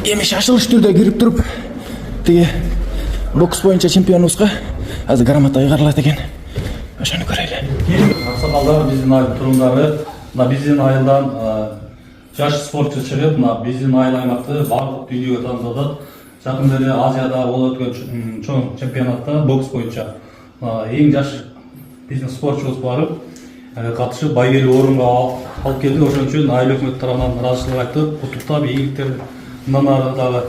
эми шашылыш түрдө кирип туруп тиги бокс боюнча чемпионубузга азыр грамота кайгарылат экен. Ошону көрөлү. Аксакалдар биздин айыл тургундары, мына биздин айылдан жаш спортчу чыгып, мына биздин айыл аймакты бардык дүйнөгө таандатат. Жакында эле Азияда болуп өткөн чоң чемпионатта бокс боюнча эң жаш биздин спортчубуз барып, катышып байгелүү орунга алып келди. Ошон үчүн айыл өкмөтү тарабынан ыраазычылык айттык, куттуктап, ийгиликтер мындан ары дагы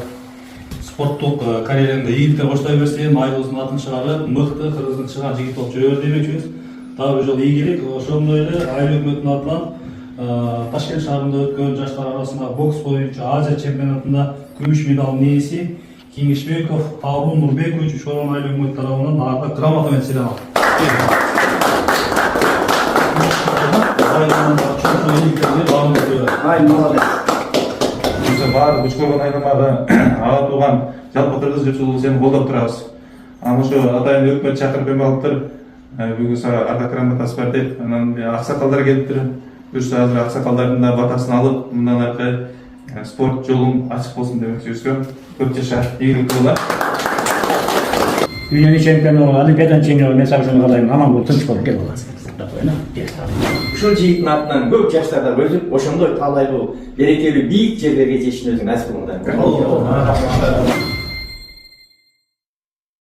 спорттук карьераңда ийгиликтер коштой берсин, айылыбыздын атын чыгарып, мыкты кыргыздын чыгар жигит болуп жүрө бер демекчибиз. Дагы бир жолу ийгилик. Ошондой эле айыл өкмөтүнүн атынан Ташкент шаарында өткөн жаштар арасында бокс боюнча Азия чемпионатында күмүш медалдын ээси Кеңешбеков Табун Нурбекович Шорон айыл өкмөтү тарабынан ага грамота менен сыйланат. Биздин баардык Учкоргон айланмагы ага тууган жалпы кыргыз журтчулугу сени колдоп турабыз. Анан ошо атайын өкмөт чакырып эмалыптыр. Бүгүн сага ардак грамотасы бар деп, анан аксакалдар келиптир. Буюрса азыр аксакалдардын да батасын алып, мындан аркы спорт жолун ачык болсун демекчибизге. Көп жаша, ийгилик боло. Дүйнөнүн чемпиону, Олимпиаданын чемпиону мен сага ушуну каалайм, аман бол, тынч бол, кел баласы. Ушул жигиттин атынан көп жаштардар өсүп, ошондой талайлуу, берекелүү, бийик жерлерге жетишин өзүң насип кылыңдар.